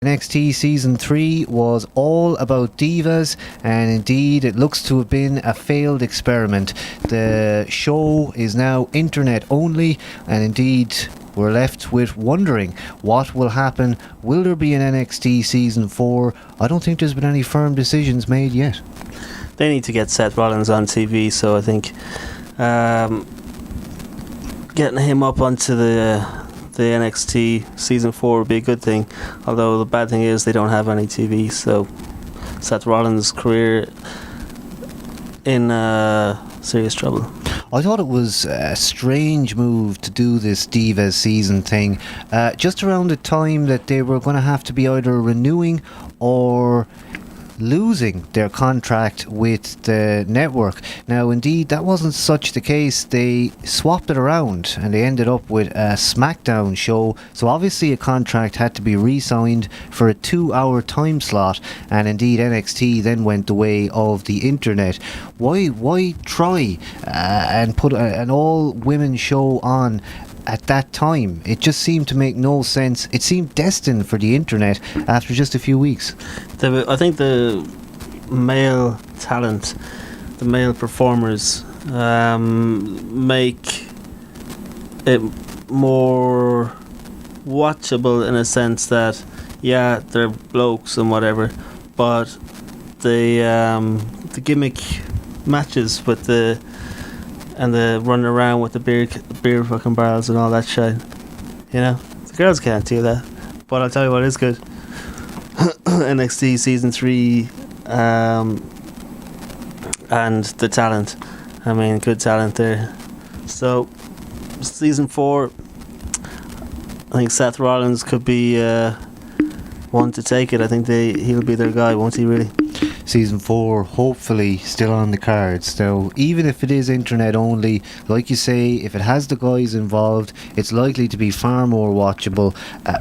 NXT Season 3 was all about divas, and indeed it looks to have been a failed experiment. The show is now internet only, and indeed we're left with wondering what will happen. Will there be an NXT Season 4? I don't think there's been any firm decisions made yet. They need to get Seth Rollins on TV, so I think getting him up onto the NXT Season 4 would be a good thing. Although the bad thing is they don't have any TV, so Seth Rollins' career in serious trouble. I thought it was a strange move to do this Divas season thing just around the time that they were going to have to be either renewing or losing their contract with the network. Now indeed that wasn't such the case. They swapped it around and they ended up with a SmackDown show, so obviously a contract had to be re-signed for a 2-hour time slot, and indeed NXT then went the way of the internet. Why try and put an all-women show on at that time? It just seemed to make no sense. It seemed destined for the internet after just a few weeks. I think the male talent, the male performers, make it more watchable in a sense that, yeah, they're blokes and whatever, but the gimmick matches with the running around with the beer fucking barrels and all that shit. You know, the girls can't do that. But I'll tell you what is good. NXT Season 3 and the talent. I mean, good talent there. So, Season 4, I think Seth Rollins could be one to take it. I think he'll be their guy, won't he, really? Season 4 hopefully still on the cards. Now, even if it is internet only, like you say, if it has the guys involved, it's likely to be far more watchable.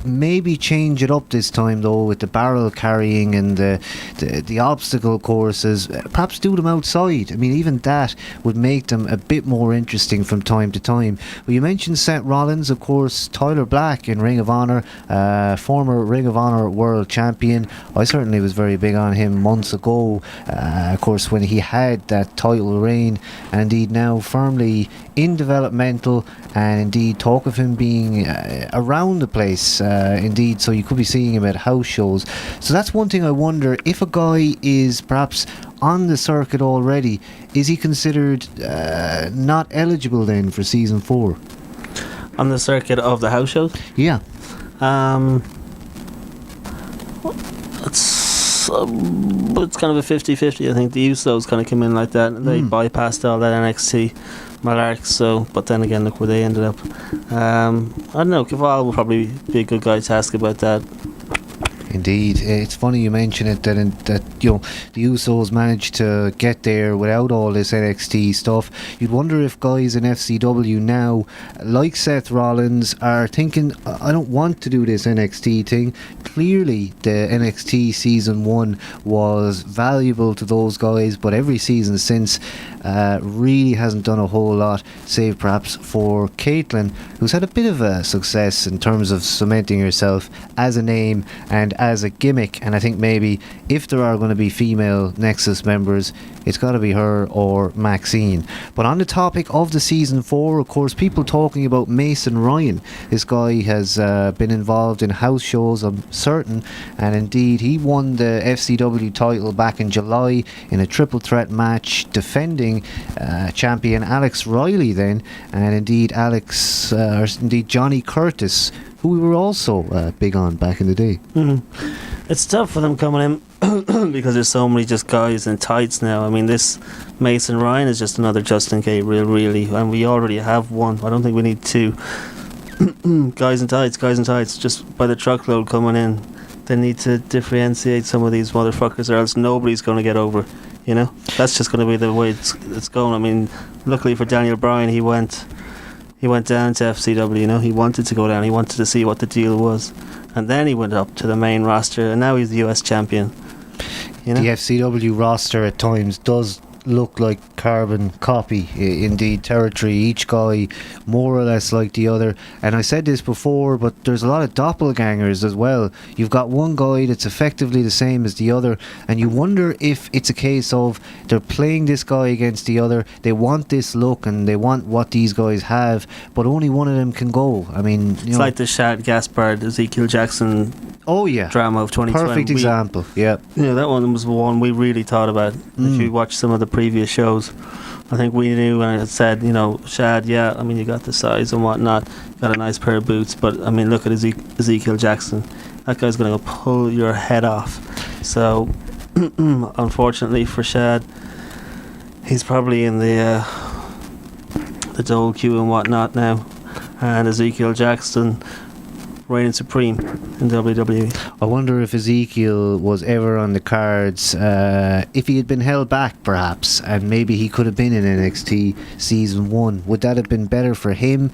Maybe change it up this time though, with the barrel carrying and the obstacle courses. Perhaps do them outside. I mean, even that would make them a bit more interesting from time to time. Well, you mentioned Seth Rollins, of course. Tyler Black in Ring of Honor, former Ring of Honor world champion. I certainly was very big on him months ago. Of course, when he had that title reign, and indeed now firmly in developmental, and indeed talk of him being around the place, indeed, so you could be seeing him at house shows. So that's one thing I wonder, if a guy is perhaps on the circuit already, is he considered not eligible then for Season 4? On the circuit of the house shows? Yeah. It's kind of a 50-50. I think the Usos kind of came in like that, and they bypassed all that NXT malark. So, but then again, look where they ended up. I don't know. Caval will probably be a good guy to ask about that. Indeed, it's funny you mention it, that you know, the Usos managed to get there without all this NXT stuff. You'd wonder if guys in FCW now, like Seth Rollins, are thinking, I don't want to do this NXT thing. Clearly the NXT Season 1 was valuable to those guys, but every season since really hasn't done a whole lot, save perhaps for Caitlyn, who's had a bit of a success in terms of cementing herself as a name and as a gimmick. And I think maybe if there are going to be female Nexus members, it's got to be her or Maxine. But on the topic of the Season 4, of course, people talking about Mason Ryan. This guy has been involved in house shows, I'm certain, and indeed he won the FCW title back in July in a triple threat match, defending champion Alex Riley then, and indeed Johnny Curtis, who we were also big on back in the day. It's tough for them coming in because there's so many just guys in tights now. I mean, this Mason Ryan is just another Justin Gabriel, really, and we already have one. I don't think we need two. guys in tights, just by the truckload coming in. They need to differentiate some of these motherfuckers, or else nobody's going to get over. You know, that's just going to be the way it's going. I mean, luckily for Daniel Bryan, he went down to FCW. You know, he wanted to go down. He wanted to see what the deal was, and then he went up to the main roster, and now he's the US champion. You know? The FCW roster at times does look like carbon copy, indeed, territory. Each guy more or less like the other. And I said this before, but there's a lot of doppelgangers as well. You've got one guy that's effectively the same as the other, and you wonder if it's a case of they're playing this guy against the other. They want this look and they want what these guys have, but only one of them can go. I mean, it's like the Shad Gaspard, Ezekiel Jackson oh yeah, drama of 2020. perfect example. Yeah, that one was the one we really thought about. If you watch some of the previous shows, I think we knew when it said, Shad, yeah, I mean, you got the size and whatnot, got a nice pair of boots, but I mean, look at Ezekiel Jackson. That guy's going to go pull your head off. So, unfortunately for Shad, he's probably in the dole queue and whatnot now. And Ezekiel Jackson reigning supreme in WWE. I wonder if Ezekiel was ever on the cards, if he had been held back perhaps, and maybe he could have been in NXT season 1. Would that have been better for him?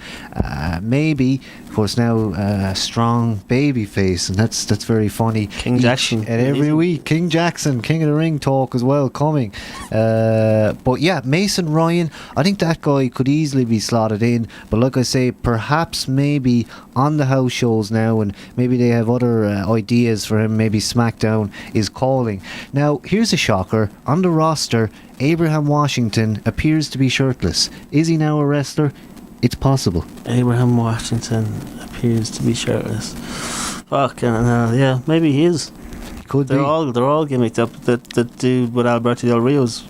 Maybe. Of course, now a strong baby face, and that's very funny. King Jackson. And every week, King Jackson, King of the Ring talk as well coming. But yeah, Mason Ryan, I think that guy could easily be slotted in. But like I say, perhaps maybe on the house shows now, and maybe they have other ideas for him. Maybe SmackDown is calling. Now, here's a shocker. On the roster, Abraham Washington appears to be shirtless. Is he now a wrestler? It's possible. Abraham Washington appears to be shirtless. Fucking hell, yeah, maybe he is. Could they're be. all gimmicked up. That dude with Alberto Del Rio's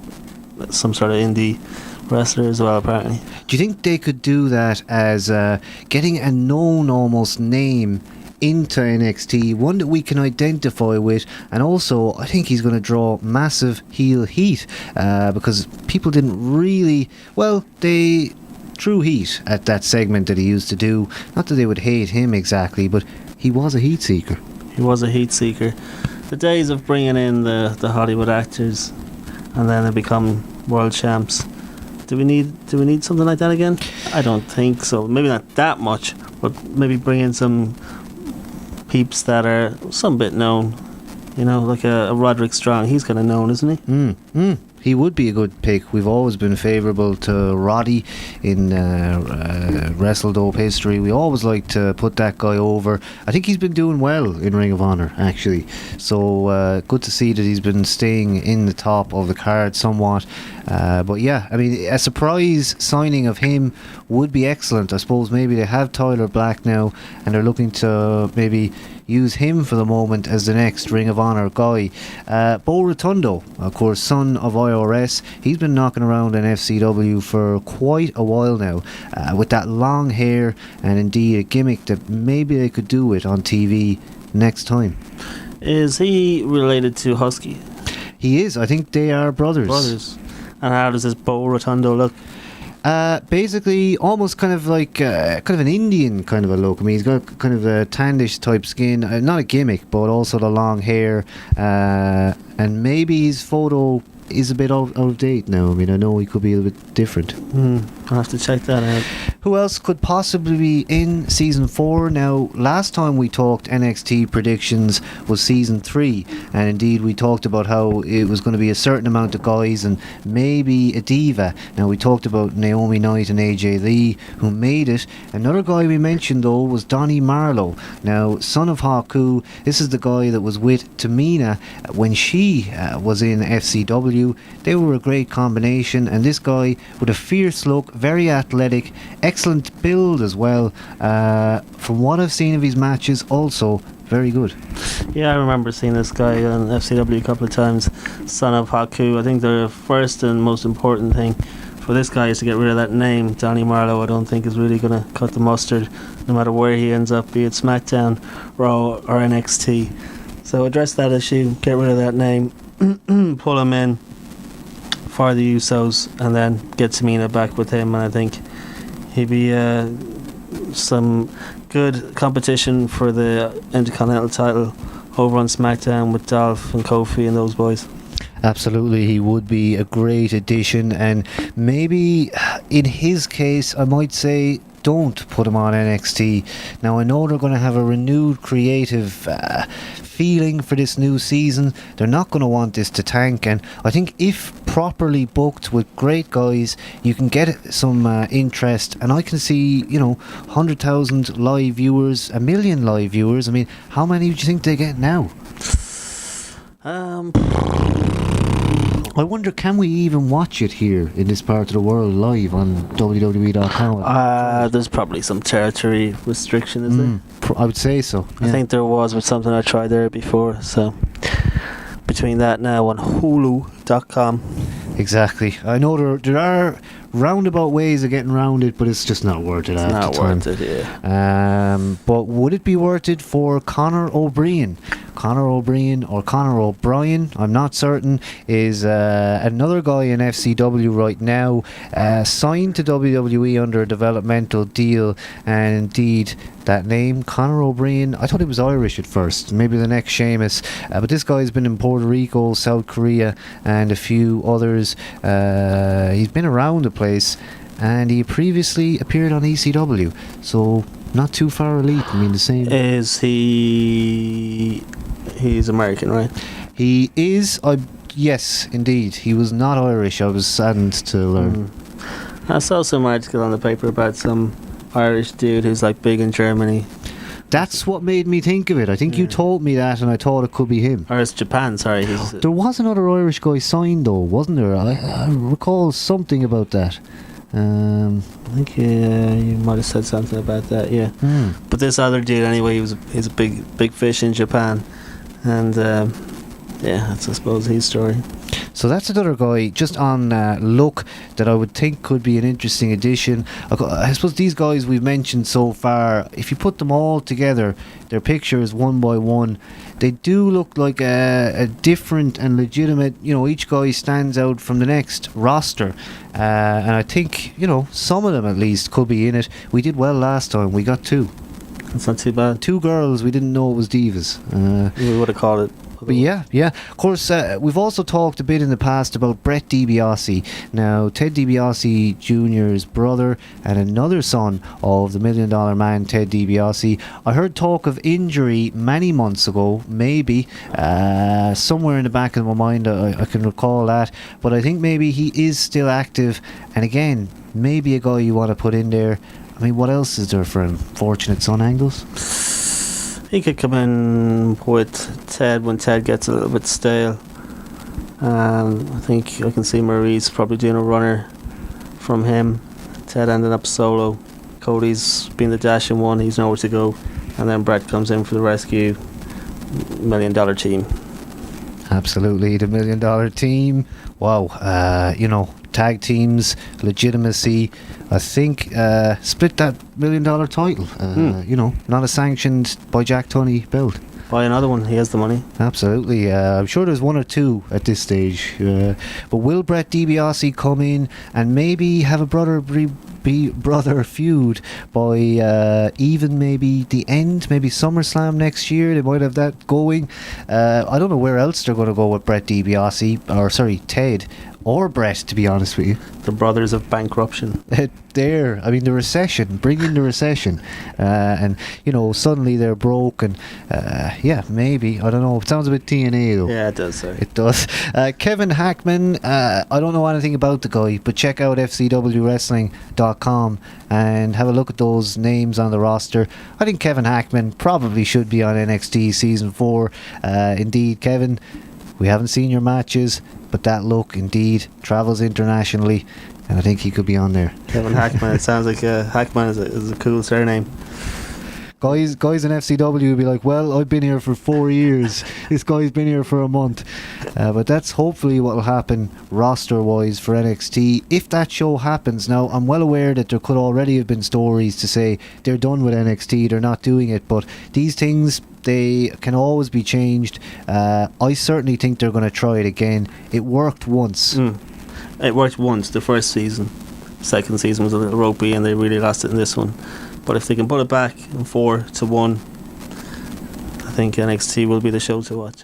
some sort of indie wrestler as well, apparently. Do you think they could do that as getting a known almost name into NXT, one that we can identify with, and also I think he's going to draw massive heel heat because people didn't really, they threw heat at that segment that he used to do. Not that they would hate him exactly, but he was a heat seeker. He was a heat seeker. The days of bringing in the Hollywood actors and then they become world champs. Do we need something like that again? I don't think so. Maybe not that much, but maybe bring in some peeps that are some bit known. Like a Roderick Strong. He's kind of known, isn't he? He would be a good pick. We've always been favourable to Roddy in WrestleDope history. We always like to put that guy over. I think he's been doing well in Ring of Honor, actually. So good to see that he's been staying in the top of the card somewhat. But yeah, I mean, a surprise signing of him would be excellent. I suppose maybe they have Tyler Black now and they're looking to maybe use him for the moment as the next Ring of Honor guy. Bo Rotundo, of course, son of IRS, he's been knocking around in FCW for quite a while now, with that long hair and indeed a gimmick that maybe they could do it on TV next time. Is he related to Husky? He is. I think they are brothers. And how does this Bo Rotundo look? Basically almost kind of like kind of an Indian kind of a look. I mean, he's got kind of a tannish type skin, not a gimmick, but also the long hair, and maybe his photo is a bit out of date now. I mean, I know he could be a little bit different. I'll have to check that out. Who else could possibly be in season 4? Now, last time we talked NXT predictions was season 3, and indeed we talked about how it was going to be a certain amount of guys and maybe a diva. Now, we talked about Naomi Knight and AJ Lee, who made it. Another guy we mentioned though was Donnie Marlowe. Now, son of Haku, this is the guy that was with Tamina when she was in FCW. They were a great combination, and this guy with a fierce look, very athletic, excellent build as well. From what I've seen of his matches, also very good. Yeah, I remember seeing this guy on FCW a couple of times. Son of Haku. I think the first and most important thing for this guy is to get rid of that name. Donnie Marlowe, I don't think is really going to cut the mustard, no matter where he ends up, be it SmackDown, Raw or NXT. So address that issue, get rid of that name, pull him in for the Usos, and then get Tamina back with him, and I think he'd be some good competition for the Intercontinental title over on SmackDown with Dolph and Kofi and those boys. Absolutely, he would be a great addition, and maybe in his case I might say don't put him on NXT. Now, I know they're going to have a renewed creative feeling for this new season. They're not going to want this to tank, and I think if properly booked with great guys, you can get some interest, and I can see 100,000 live viewers, 1 million live viewers. I mean, how many do you think they get now? I wonder, can we even watch it here in this part of the world live on WWE.com? There's probably some territory restriction, is there? I would say so. I think there was with something I tried there before. So between that now on Hulu.com. Exactly. I know there are roundabout ways of getting around it, but it's just not worth it. It's not worth it, yeah. But would it be worth it for Conor O'Brien? Conor O'Brien or Conor O'Brien, I'm not certain, is another guy in FCW right now, signed to WWE under a developmental deal, and indeed that name, Conor O'Brien, I thought he was Irish at first, maybe the next Sheamus, but this guy's been in Puerto Rico, South Korea and a few others. He's been around the place, and he previously appeared on ECW, so not too far elite. I mean, the same. Is he... He's American, right? He is. Yes, indeed. He was not Irish. I was saddened to learn. I saw some article on the paper about some Irish dude who's like big in Germany. That's what made me think of it. I think you told me that, and I thought it could be him. Or it's Japan, sorry. There was another Irish guy signed, though, wasn't there? I recall something about that. I think you might have said something about that, yeah. But this other dude, anyway, he's a big fish in Japan, and that's, I suppose, his story. So that's another guy just on look that I would think could be an interesting addition. I suppose these guys we've mentioned so far, if you put them all together, their pictures one by one, they do look like a different and legitimate, each guy stands out from the next roster. And I think, some of them at least could be in it. We did well last time, we got 2. That's not too bad. 2 girls, we didn't know it was divas. We would have called it. But yeah. Of course, we've also talked a bit in the past about Brett DiBiase. Now, Ted DiBiase Jr.'s brother and another son of the $1 Million Man, Ted DiBiase. I heard talk of injury many months ago, maybe. Somewhere in the back of my mind, I can recall that. But I think maybe he is still active. And again, maybe a guy you want to put in there. I mean, what else is there for him? Fortunate son angles? He could come in with Ted when Ted gets a little bit stale. I think I can see Maurice probably doing a runner from him. Ted ending up solo. Cody's been the dashing one, he's nowhere to go. And then Brett comes in for the rescue. $1 million team. Absolutely, the $1 Million team. Wow, tag teams, legitimacy. I think split that $1 Million title. Not a sanctioned by Jack Tunney belt. Buy another one, he has the money. Absolutely. I'm sure there's 1 or 2 at this stage. But will Brett DiBiase come in and maybe have a brother feud by even maybe the end, maybe SummerSlam next year? They might have that going. I don't know where else they're going to go with Brett DiBiase, or sorry, Ted. Or Brett, to be honest with you. The brothers of bankruption. The recession, bring in the recession. And, suddenly they're broke and, maybe, I don't know. It sounds a bit TNA though. Yeah, it does, sorry. It does. Kevin Hackman, I don't know anything about the guy, but check out FCWWrestling.com and have a look at those names on the roster. I think Kevin Hackman probably should be on NXT Season 4. Indeed, Kevin, we haven't seen your matches, but that look indeed travels internationally, and I think he could be on there. Kevin Hackman. It sounds like Hackman is a cool surname. Guys in FCW will be like, well, I've been here for 4 years. This guy's been here for a month. But that's hopefully what will happen roster-wise for NXT. If that show happens, now I'm well aware that there could already have been stories to say they're done with NXT, they're not doing it, but these things, they can always be changed. I certainly think they're going to try it again. It worked once. It worked once, the first season. Second season was a little ropey and they really lost it in this one. But if they can put it back in 4-1, I think NXT will be the show to watch.